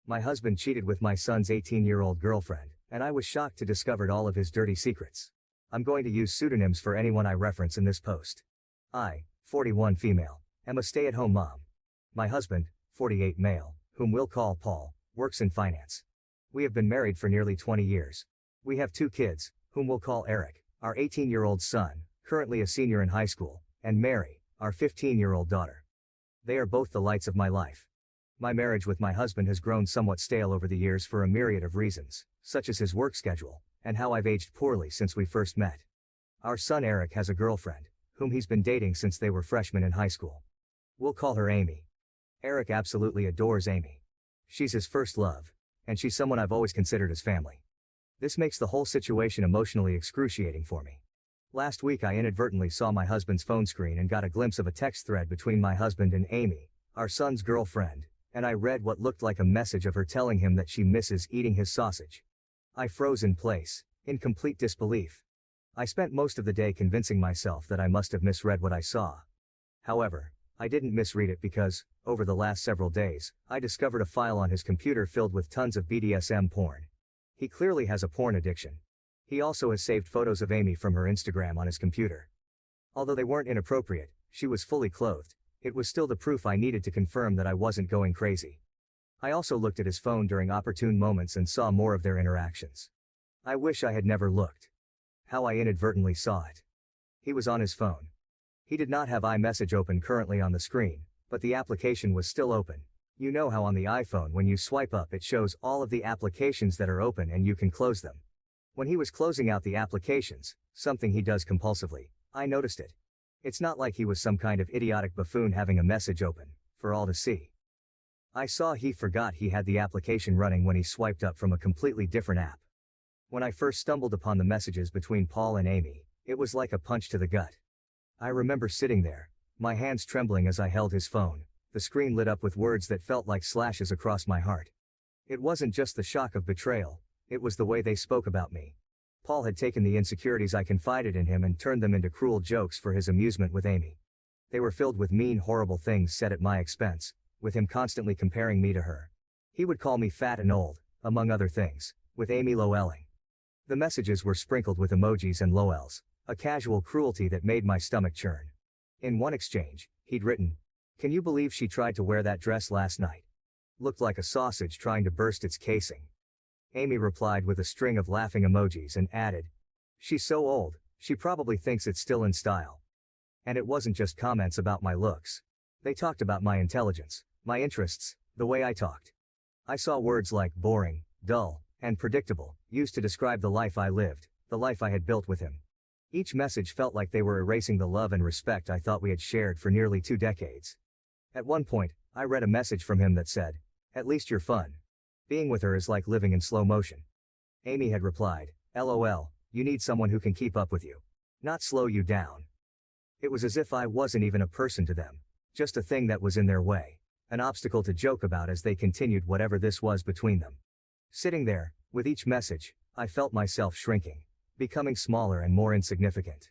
My husband cheated with my son's 18-year-old girlfriend, and I was shocked to discover all of his dirty secrets. I'm going to use pseudonyms for anyone I reference in this post. I, 41 female, am a stay-at-home mom. My husband, 48 male, whom we'll call Paul, works in finance. We have been married for nearly 20 years. We have 2 kids, whom we'll call Eric, our 18-year-old son, currently a senior in high school, and Mary, our 15-year-old daughter. They are both the lights of my life. My marriage with my husband has grown somewhat stale over the years for a myriad of reasons, such as his work schedule, and how I've aged poorly since we first met. Our son Eric has a girlfriend, whom he's been dating since they were freshmen in high school. We'll call her Amy. Eric absolutely adores Amy. She's his first love, and she's someone I've always considered as family. This makes the whole situation emotionally excruciating for me. Last week I inadvertently saw my husband's phone screen and got a glimpse of a text thread between my husband and Amy, our son's girlfriend, and I read what looked like a message of her telling him that she misses eating his sausage. I froze in place, in complete disbelief. I spent most of the day convincing myself that I must have misread what I saw. However, I didn't misread it because, over the last several days, I discovered a file on his computer filled with tons of BDSM porn. He clearly has a porn addiction. He also has saved photos of Amy from her Instagram on his computer. Although they weren't inappropriate, she was fully clothed. It was still the proof I needed to confirm that I wasn't going crazy. I also looked at his phone during opportune moments and saw more of their interactions. I wish I had never looked. How I inadvertently saw it. He was on his phone. He did not have iMessage open currently on the screen, but the application was still open. You know how on the iPhone when you swipe up it shows all of the applications that are open and you can close them. When he was closing out the applications, something he does compulsively, I noticed it. It's not like he was some kind of idiotic buffoon having a message open, for all to see. I saw he forgot he had the application running when he swiped up from a completely different app. When I first stumbled upon the messages between Paul and Amy, it was like a punch to the gut. I remember sitting there, my hands trembling as I held his phone, the screen lit up with words that felt like slashes across my heart. It wasn't just the shock of betrayal, it was the way they spoke about me. Paul had taken the insecurities I confided in him and turned them into cruel jokes for his amusement with Amy. They were filled with mean, horrible things said at my expense, with him constantly comparing me to her. He would call me fat and old, among other things, with Amy loweling. The messages were sprinkled with emojis and lowels, a casual cruelty that made my stomach churn. In one exchange, he'd written, "Can you believe she tried to wear that dress last night? Looked like a sausage trying to burst its casing." Amy replied with a string of laughing emojis and added, "She's so old, she probably thinks it's still in style." And it wasn't just comments about my looks. They talked about my intelligence, my interests, the way I talked. I saw words like boring, dull, and predictable, used to describe the life I lived, the life I had built with him. Each message felt like they were erasing the love and respect I thought we had shared for nearly 2 decades. At one point, I read a message from him that said, "At least you're fun. Being with her is like living in slow motion." Amy had replied, "LOL, you need someone who can keep up with you. Not slow you down." It was as if I wasn't even a person to them, just a thing that was in their way, an obstacle to joke about as they continued whatever this was between them. Sitting there, with each message, I felt myself shrinking, becoming smaller and more insignificant.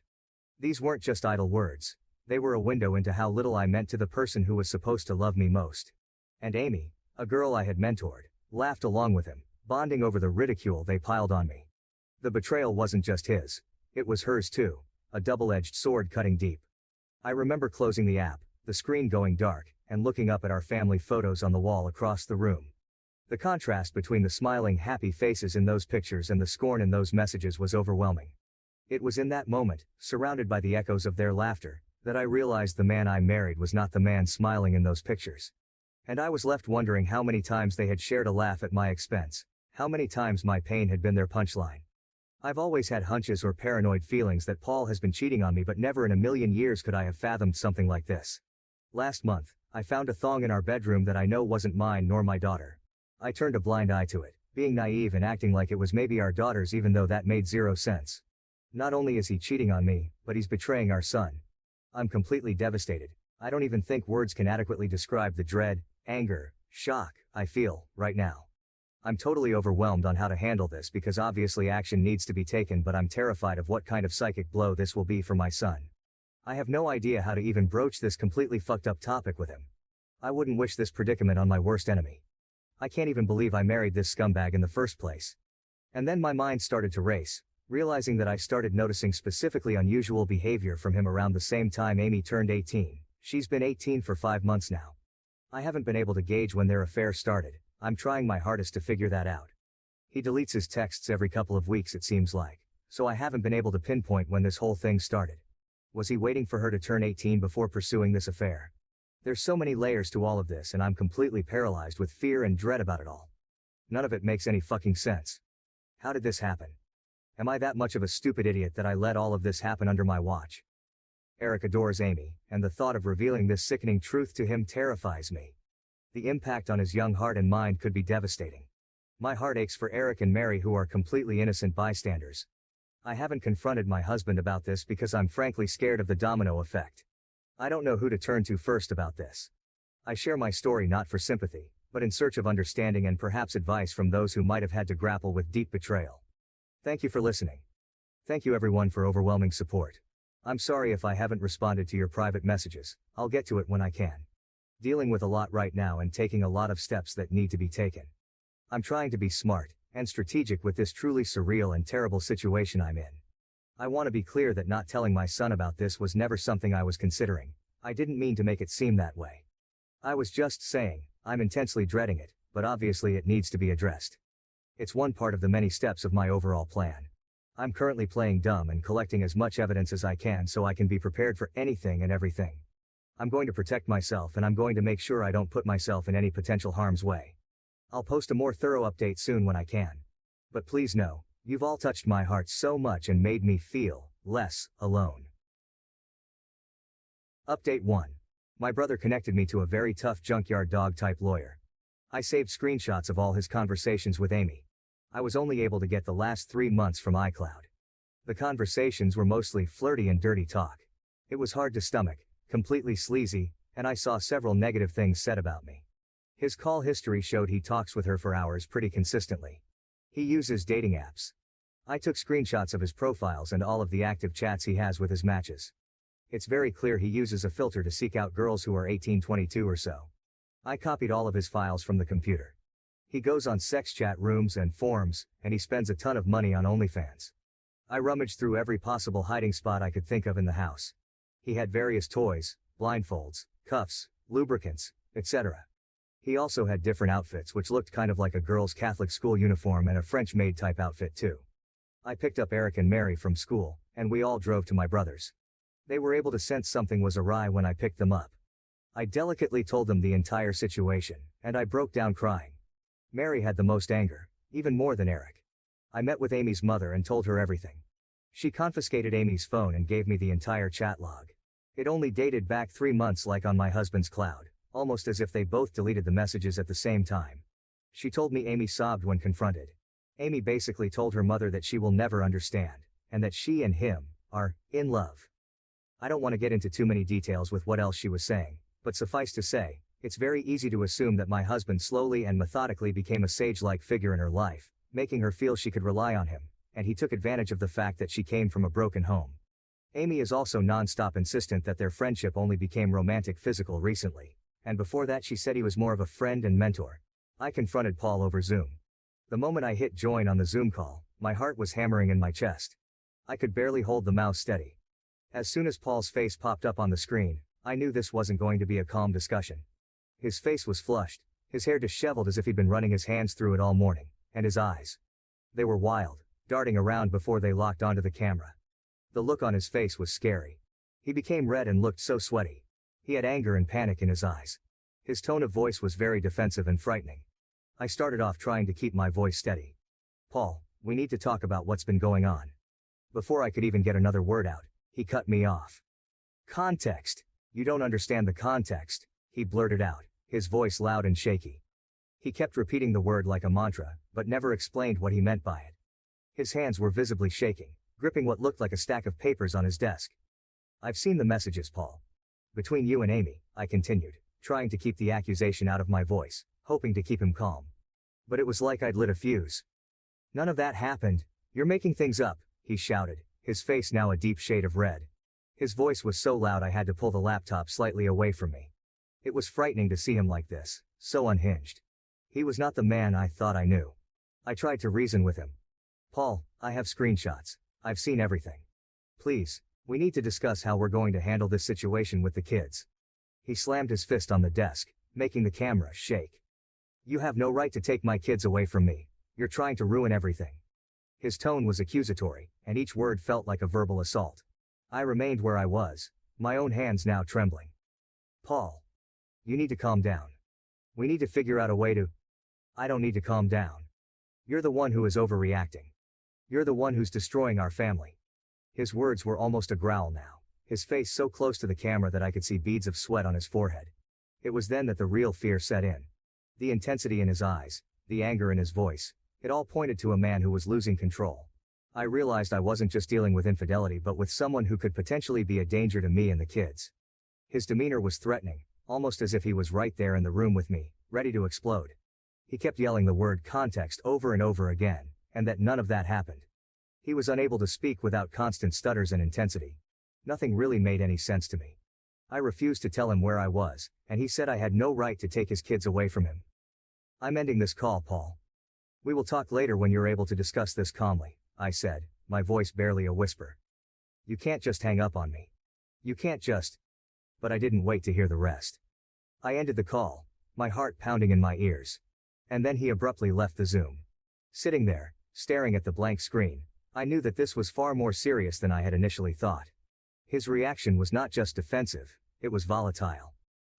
These weren't just idle words, they were a window into how little I meant to the person who was supposed to love me most. And Amy, a girl I had mentored, laughed along with him, bonding over the ridicule they piled on me. The betrayal wasn't just his, it was hers too, a double-edged sword cutting deep. I remember closing the app, the screen going dark, and looking up at our family photos on the wall across the room. The contrast between the smiling, happy faces in those pictures and the scorn in those messages was overwhelming. It was in that moment, surrounded by the echoes of their laughter, that I realized the man I married was not the man smiling in those pictures. And I was left wondering how many times they had shared a laugh at my expense, how many times my pain had been their punchline. I've always had hunches or paranoid feelings that Paul has been cheating on me, but never in a million years could I have fathomed something like this. Last month, I found a thong in our bedroom that I know wasn't mine nor my daughter. I turned a blind eye to it, being naive and acting like it was maybe our daughter's, even though that made zero sense. Not only is he cheating on me, but he's betraying our son. I'm completely devastated. I don't even think words can adequately describe the dread, anger, shock I feel right now. I'm totally overwhelmed on how to handle this because obviously action needs to be taken, but I'm terrified of what kind of psychic blow this will be for my son. I have no idea how to even broach this completely fucked up topic with him. I wouldn't wish this predicament on my worst enemy. I can't even believe I married this scumbag in the first place. And then my mind started to race, realizing that I started noticing specifically unusual behavior from him around the same time Amy turned 18. She's been 18 for 5 months now. I haven't been able to gauge when their affair started. I'm trying my hardest to figure that out. He deletes his texts every couple of weeks it seems like, so I haven't been able to pinpoint when this whole thing started. Was he waiting for her to turn 18 before pursuing this affair? There's so many layers to all of this and I'm completely paralyzed with fear and dread about it all. None of it makes any fucking sense. How did this happen? Am I that much of a stupid idiot that I let all of this happen under my watch? Eric adores Amy, and the thought of revealing this sickening truth to him terrifies me. The impact on his young heart and mind could be devastating. My heart aches for Eric and Mary who are completely innocent bystanders. I haven't confronted my husband about this because I'm frankly scared of the domino effect. I don't know who to turn to first about this. I share my story not for sympathy, but in search of understanding and perhaps advice from those who might have had to grapple with deep betrayal. Thank you for listening. Thank you everyone for overwhelming support. I'm sorry if I haven't responded to your private messages. I'll get to it when I can. Dealing with a lot right now and taking a lot of steps that need to be taken. I'm trying to be smart and strategic with this truly surreal and terrible situation I'm in. I want to be clear that not telling my son about this was never something I was considering. I didn't mean to make it seem that way. I was just saying, I'm intensely dreading it, but obviously it needs to be addressed. It's one part of the many steps of my overall plan. I'm currently playing dumb and collecting as much evidence as I can so I can be prepared for anything and everything. I'm going to protect myself and I'm going to make sure I don't put myself in any potential harm's way. I'll post a more thorough update soon when I can. But please know, you've all touched my heart so much and made me feel less alone. Update 1. My brother connected me to a very tough junkyard dog type lawyer. I saved screenshots of all his conversations with Amy. I was only able to get the last 3 months from iCloud. The conversations were mostly flirty and dirty talk. It was hard to stomach, completely sleazy, and I saw several negative things said about me. His call history showed he talks with her for hours pretty consistently. He uses dating apps. I took screenshots of his profiles and all of the active chats he has with his matches. It's very clear he uses a filter to seek out girls who are 18, 22 or so. I copied all of his files from the computer. He goes on sex chat rooms and forums, and he spends a ton of money on OnlyFans. I rummaged through every possible hiding spot I could think of in the house. He had various toys, blindfolds, cuffs, lubricants, etc. He also had different outfits which looked kind of like a girl's Catholic school uniform and a French maid type outfit too. I picked up Eric and Mary from school, and we all drove to my brother's. They were able to sense something was awry when I picked them up. I delicately told them the entire situation, and I broke down crying. Mary had the most anger, even more than Eric. I met with Amy's mother and told her everything. She confiscated Amy's phone and gave me the entire chat log. It only dated back 3 months like on my husband's cloud, almost as if they both deleted the messages at the same time. She told me Amy sobbed when confronted. Amy basically told her mother that she will never understand, and that she and him are in love. I don't want to get into too many details with what else she was saying, but suffice to say, it's very easy to assume that my husband slowly and methodically became a sage-like figure in her life, making her feel she could rely on him, and he took advantage of the fact that she came from a broken home. Amy is also non-stop insistent that their friendship only became romantic physical recently, and before that she said he was more of a friend and mentor. I confronted Paul over Zoom. The moment I hit join on the Zoom call, my heart was hammering in my chest. I could barely hold the mouse steady. As soon as Paul's face popped up on the screen, I knew this wasn't going to be a calm discussion. His face was flushed, his hair disheveled as if he'd been running his hands through it all morning, and his eyes. They were wild, darting around before they locked onto the camera. The look on his face was scary. He became red and looked so sweaty. He had anger and panic in his eyes. His tone of voice was very defensive and frightening. I started off trying to keep my voice steady. Paul, we need to talk about what's been going on. Before I could even get another word out, he cut me off. Context. You don't understand the context, he blurted out, his voice loud and shaky. He kept repeating the word like a mantra, but never explained what he meant by it. His hands were visibly shaking, gripping what looked like a stack of papers on his desk. I've seen the messages, Paul. Between you and Amy, I continued, trying to keep the accusation out of my voice, hoping to keep him calm. But it was like I'd lit a fuse. None of that happened. You're making things up, he shouted, his face now a deep shade of red. His voice was so loud I had to pull the laptop slightly away from me. It was frightening to see him like this, so unhinged. He was not the man I thought I knew. I tried to reason with him. Paul, I have screenshots. I've seen everything. Please, we need to discuss how we're going to handle this situation with the kids. He slammed his fist on the desk, making the camera shake. You have no right to take my kids away from me. You're trying to ruin everything. His tone was accusatory, and each word felt like a verbal assault. I remained where I was, my own hands now trembling. Paul. You need to calm down. We need to figure out a way to... I don't need to calm down. You're the one who is overreacting. You're the one who's destroying our family. His words were almost a growl now, his face so close to the camera that I could see beads of sweat on his forehead. It was then that the real fear set in. The intensity in his eyes, the anger in his voice, it all pointed to a man who was losing control. I realized I wasn't just dealing with infidelity but with someone who could potentially be a danger to me and the kids. His demeanor was threatening, almost as if he was right there in the room with me, ready to explode. He kept yelling the word context over and over again, and that none of that happened. He was unable to speak without constant stutters and intensity. Nothing really made any sense to me. I refused to tell him where I was, and he said I had no right to take his kids away from him. I'm ending this call, Paul. We will talk later when you're able to discuss this calmly, I said, my voice barely a whisper. You can't just hang up on me. You can't just... But I didn't wait to hear the rest. I ended the call, my heart pounding in my ears. And then he abruptly left the Zoom. Sitting there, staring at the blank screen, I knew that this was far more serious than I had initially thought. His reaction was not just defensive, it was volatile.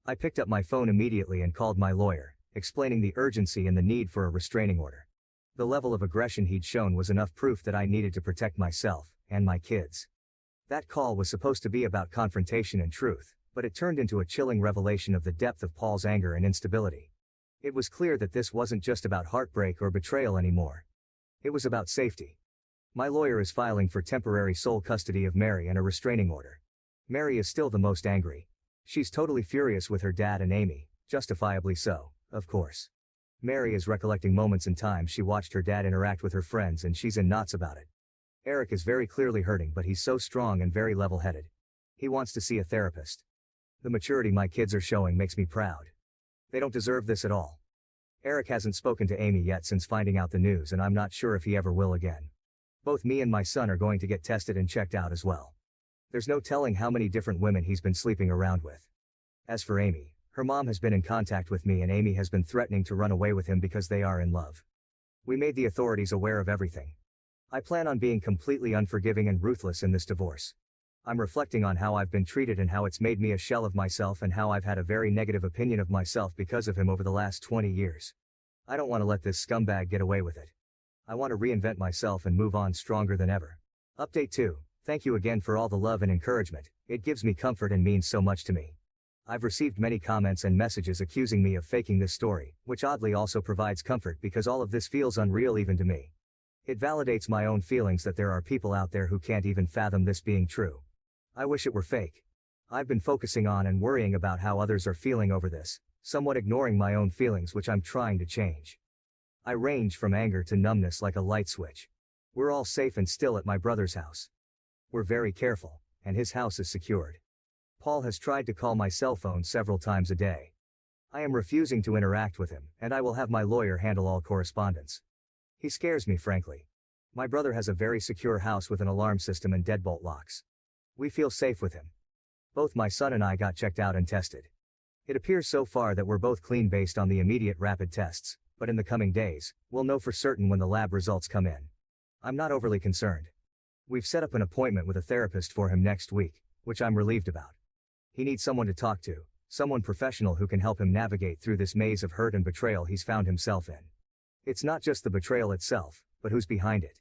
I picked up my phone immediately and called my lawyer, explaining the urgency and the need for a restraining order. The level of aggression he'd shown was enough proof that I needed to protect myself and my kids. That call was supposed to be about confrontation and truth, but it turned into a chilling revelation of the depth of Paul's anger and instability. It was clear that this wasn't just about heartbreak or betrayal anymore. It was about safety. My lawyer is filing for temporary sole custody of Mary and a restraining order. Mary is still the most angry. She's totally furious with her dad and Amy, justifiably so, of course. Mary is recollecting moments in time she watched her dad interact with her friends and she's in knots about it. Eric is very clearly hurting but he's so strong and very level-headed. He wants to see a therapist. The maturity my kids are showing makes me proud. They don't deserve this at all. Eric hasn't spoken to Amy yet since finding out the news and I'm not sure if he ever will again. Both me and my son are going to get tested and checked out as well. There's no telling how many different women he's been sleeping around with. As for Amy, her mom has been in contact with me and Amy has been threatening to run away with him because they are in love. We made the authorities aware of everything. I plan on being completely unforgiving and ruthless in this divorce. I'm reflecting on how I've been treated and how it's made me a shell of myself and how I've had a very negative opinion of myself because of him over the last 20 years. I don't want to let this scumbag get away with it. I want to reinvent myself and move on stronger than ever. Update 2. Thank you again for all the love and encouragement. It gives me comfort and means so much to me. I've received many comments and messages accusing me of faking this story, which oddly also provides comfort because all of this feels unreal even to me. It validates my own feelings that there are people out there who can't even fathom this being true. I wish it were fake. I've been focusing on and worrying about how others are feeling over this, somewhat ignoring my own feelings which I'm trying to change. I range from anger to numbness like a light switch. We're all safe and still at my brother's house. We're very careful, and his house is secured. Paul has tried to call my cell phone several times a day. I am refusing to interact with him, and I will have my lawyer handle all correspondence. He scares me frankly. My brother has a very secure house with an alarm system and deadbolt locks. We feel safe with him. Both my son and I got checked out and tested. It appears so far that we're both clean based on the immediate rapid tests, but in the coming days, we'll know for certain when the lab results come in. I'm not overly concerned. We've set up an appointment with a therapist for him next week, which I'm relieved about. He needs someone to talk to, someone professional who can help him navigate through this maze of hurt and betrayal he's found himself in. It's not just the betrayal itself, but who's behind it.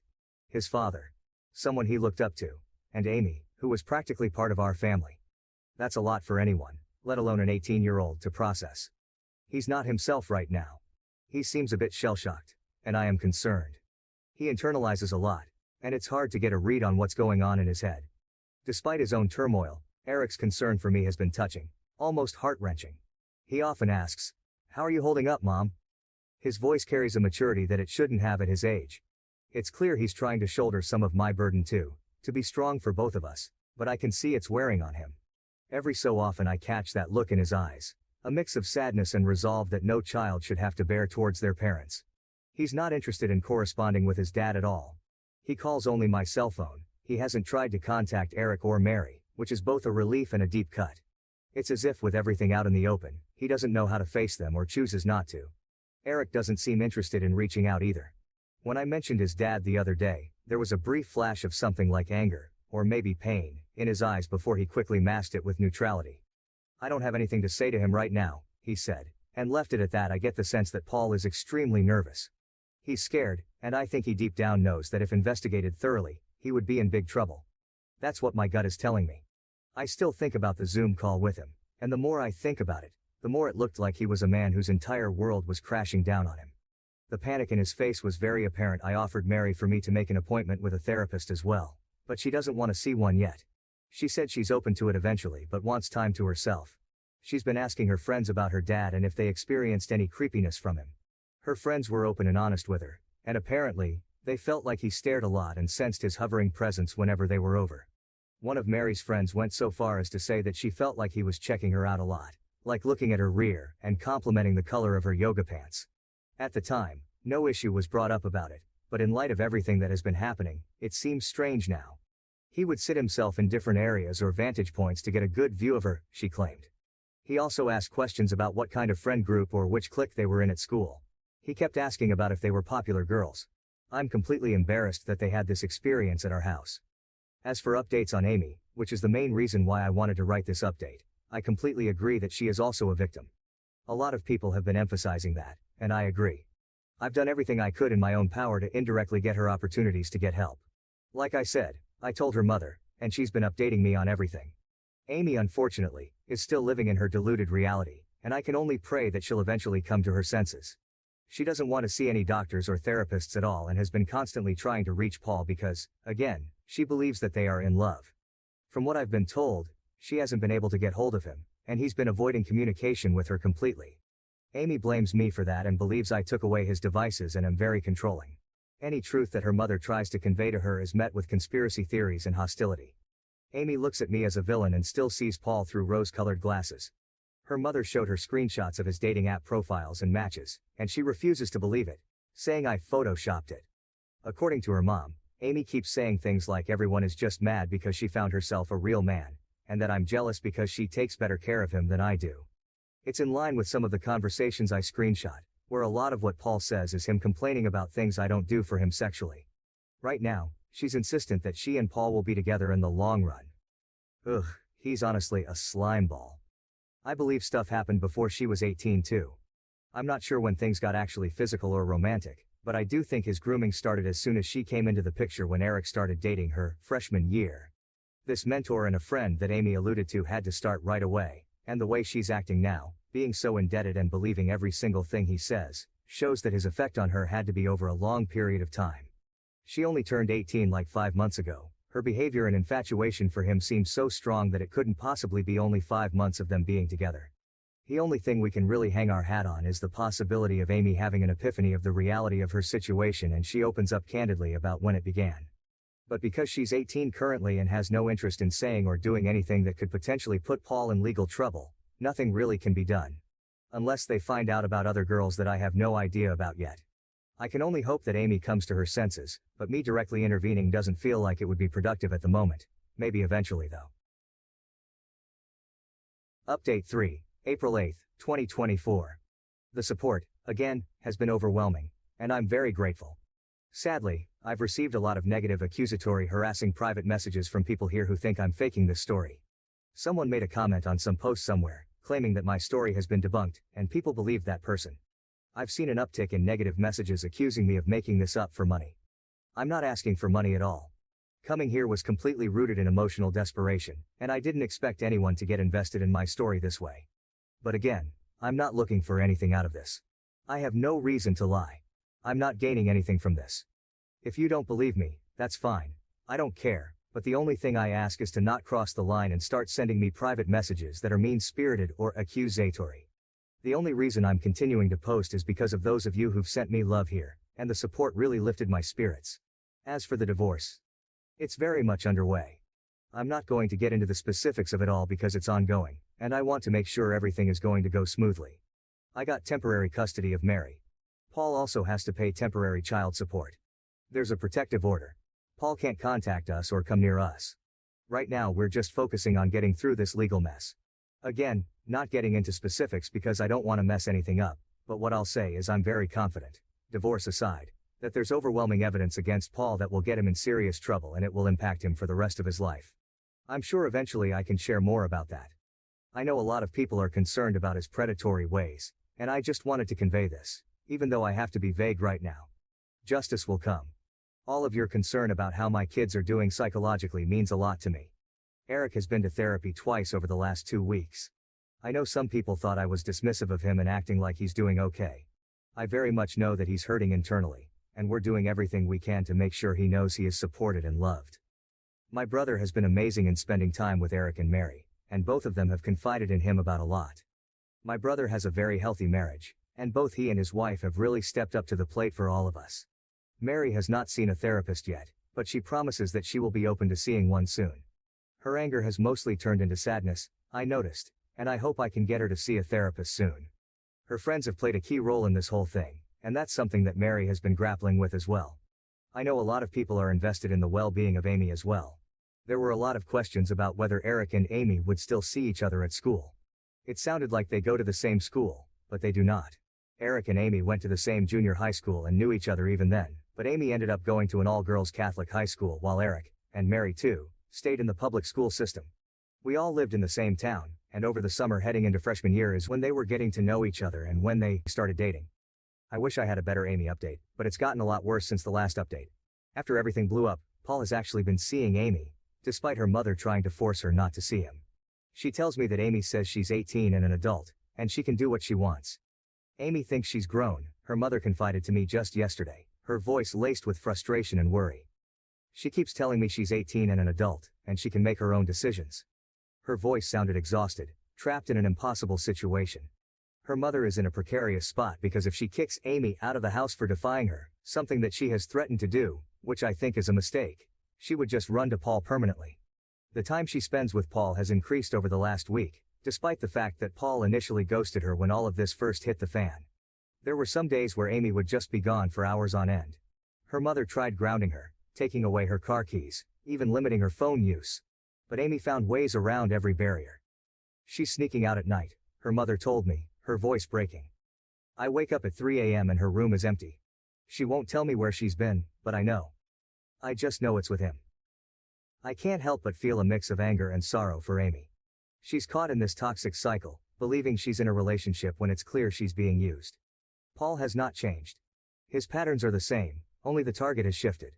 His father. Someone he looked up to. And Amy, who was practically part of our family. That's a lot for anyone, let alone an 18-year-old, to process. He's not himself right now. He seems a bit shell-shocked, and I am concerned. He internalizes a lot, and it's hard to get a read on what's going on in his head. Despite his own turmoil, Eric's concern for me has been touching, almost heart-wrenching. He often asks, "How are you holding up, Mom?" His voice carries a maturity that it shouldn't have at his age. It's clear he's trying to shoulder some of my burden too, to be strong for both of us, but I can see it's wearing on him. Every so often I catch that look in his eyes, A mix of sadness and resolve that no child should have to bear towards their parents. He's not interested in corresponding with his dad at all. He calls only my cell phone. He hasn't tried to contact Eric or Mary, which is both a relief and a deep cut. It's as if with everything out in the open, he doesn't know how to face them or chooses not to. Eric doesn't seem interested in reaching out either. When I mentioned his dad the other day, there was a brief flash of something like anger, or maybe pain, in his eyes before he quickly masked it with neutrality. I don't have anything to say to him right now, he said, and left it at that. I get the sense that Paul is extremely nervous. He's scared, and I think he deep down knows that if investigated thoroughly, he would be in big trouble. That's what my gut is telling me. I still think about the Zoom call with him, and the more I think about it, the more it looked like he was a man whose entire world was crashing down on him. The panic in his face was very apparent. I offered Mary for me to make an appointment with a therapist as well, but she doesn't want to see one yet. She said she's open to it eventually but wants time to herself. She's been asking her friends about her dad and if they experienced any creepiness from him. Her friends were open and honest with her, and apparently, they felt like he stared a lot and sensed his hovering presence whenever they were over. One of Mary's friends went so far as to say that she felt like he was checking her out a lot, like looking at her rear and complimenting the color of her yoga pants. At the time, no issue was brought up about it, but in light of everything that has been happening, it seems strange now. He would sit himself in different areas or vantage points to get a good view of her, she claimed. He also asked questions about what kind of friend group or which clique they were in at school. He kept asking about if they were popular girls. I'm completely embarrassed that they had this experience at our house. As for updates on Amy, which is the main reason why I wanted to write this update, I completely agree that she is also a victim. A lot of people have been emphasizing that, and I agree. I've done everything I could in my own power to indirectly get her opportunities to get help. Like I said, I told her mother, and she's been updating me on everything. Amy, unfortunately, is still living in her deluded reality, and I can only pray that she'll eventually come to her senses. She doesn't want to see any doctors or therapists at all and has been constantly trying to reach Paul because, again, she believes that they are in love. From what I've been told, she hasn't been able to get hold of him, and he's been avoiding communication with her completely. Amy blames me for that and believes I took away his devices and am very controlling. Any truth that her mother tries to convey to her is met with conspiracy theories and hostility. Amy looks at me as a villain and still sees Paul through rose-colored glasses. Her mother showed her screenshots of his dating app profiles and matches, and she refuses to believe it, saying I photoshopped it. According to her mom, Amy keeps saying things like everyone is just mad because she found herself a real man, and that I'm jealous because she takes better care of him than I do. It's in line with some of the conversations I screenshot, where a lot of what Paul says is him complaining about things I don't do for him sexually. Right now, she's insistent that she and Paul will be together in the long run. Ugh, he's honestly a slimeball. I believe stuff happened before she was 18 too. I'm not sure when things got actually physical or romantic, but I do think his grooming started as soon as she came into the picture when Eric started dating her, freshman year. This mentor and a friend that Amy alluded to had to start right away, and the way she's acting now, being so indebted and believing every single thing he says, shows that his effect on her had to be over a long period of time. She only turned 18 like 5 months ago. Her behavior and infatuation for him seemed so strong that it couldn't possibly be only 5 months of them being together. The only thing we can really hang our hat on is the possibility of Amy having an epiphany of the reality of her situation, and she opens up candidly about when it began. But because she's 18 currently and has no interest in saying or doing anything that could potentially put Paul in legal trouble, nothing really can be done. Unless they find out about other girls that I have no idea about yet. I can only hope that Amy comes to her senses, but me directly intervening doesn't feel like it would be productive at the moment, maybe eventually though. Update 3, April 8, 2024. The support, again, has been overwhelming, and I'm very grateful. Sadly, I've received a lot of negative accusatory harassing private messages from people here who think I'm faking this story. Someone made a comment on some post somewhere, claiming that my story has been debunked, and people believe that person. I've seen an uptick in negative messages accusing me of making this up for money. I'm not asking for money at all. Coming here was completely rooted in emotional desperation, and I didn't expect anyone to get invested in my story this way. But again, I'm not looking for anything out of this. I have no reason to lie. I'm not gaining anything from this. If you don't believe me, that's fine. I don't care, but the only thing I ask is to not cross the line and start sending me private messages that are mean-spirited or accusatory. The only reason I'm continuing to post is because of those of you who've sent me love here, and the support really lifted my spirits. As for the divorce, it's very much underway. I'm not going to get into the specifics of it all because it's ongoing, and I want to make sure everything is going to go smoothly. I got temporary custody of Mary. Paul also has to pay temporary child support. There's a protective order. Paul can't contact us or come near us. Right now we're just focusing on getting through this legal mess. Again, not getting into specifics because I don't want to mess anything up, but what I'll say is I'm very confident, divorce aside, that there's overwhelming evidence against Paul that will get him in serious trouble and it will impact him for the rest of his life. I'm sure eventually I can share more about that. I know a lot of people are concerned about his predatory ways, and I just wanted to convey this, even though I have to be vague right now. Justice will come. All of your concern about how my kids are doing psychologically means a lot to me. Eric has been to therapy twice over the last 2 weeks. I know some people thought I was dismissive of him and acting like he's doing okay. I very much know that he's hurting internally, and we're doing everything we can to make sure he knows he is supported and loved. My brother has been amazing in spending time with Eric and Mary, and both of them have confided in him about a lot. My brother has a very healthy marriage, and both he and his wife have really stepped up to the plate for all of us. Mary has not seen a therapist yet, but she promises that she will be open to seeing one soon. Her anger has mostly turned into sadness, I noticed, and I hope I can get her to see a therapist soon. Her friends have played a key role in this whole thing, and that's something that Mary has been grappling with as well. I know a lot of people are invested in the well-being of Amy as well. There were a lot of questions about whether Eric and Amy would still see each other at school. It sounded like they go to the same school, but they do not. Eric and Amy went to the same junior high school and knew each other even then, but Amy ended up going to an all-girls Catholic high school while Eric, and Mary too, stayed in the public school system. We all lived in the same town, and over the summer heading into freshman year is when they were getting to know each other and when they started dating. I wish I had a better Amy update, but it's gotten a lot worse since the last update. After everything blew up, Paul has actually been seeing Amy, despite her mother trying to force her not to see him. She tells me that Amy says she's 18 and an adult, and she can do what she wants. Amy thinks she's grown, her mother confided to me just yesterday, her voice laced with frustration and worry. She keeps telling me she's 18 and an adult, and she can make her own decisions. Her voice sounded exhausted, trapped in an impossible situation. Her mother is in a precarious spot because if she kicks Amy out of the house for defying her, something that she has threatened to do, which I think is a mistake, she would just run to Paul permanently. The time she spends with Paul has increased over the last week, despite the fact that Paul initially ghosted her when all of this first hit the fan. There were some days where Amy would just be gone for hours on end. Her mother tried grounding her, taking away her car keys, even limiting her phone use. But Amy found ways around every barrier. She's sneaking out at night, her mother told me, her voice breaking. I wake up at 3 a.m. and her room is empty. She won't tell me where she's been, but I know. I just know it's with him. I can't help but feel a mix of anger and sorrow for Amy. She's caught in this toxic cycle, believing she's in a relationship when it's clear she's being used. Paul has not changed. His patterns are the same, only the target has shifted.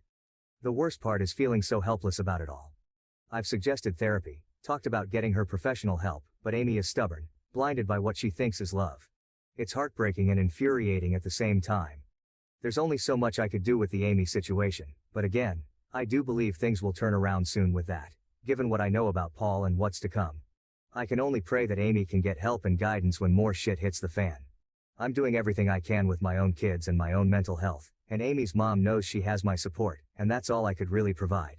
The worst part is feeling so helpless about it all. I've suggested therapy, talked about getting her professional help, but Amy is stubborn, blinded by what she thinks is love. It's heartbreaking and infuriating at the same time. There's only so much I could do with the Amy situation, but again, I do believe things will turn around soon with that, given what I know about Paul and what's to come. I can only pray that Amy can get help and guidance when more shit hits the fan. I'm doing everything I can with my own kids and my own mental health, and Amy's mom knows she has my support, and that's all I could really provide.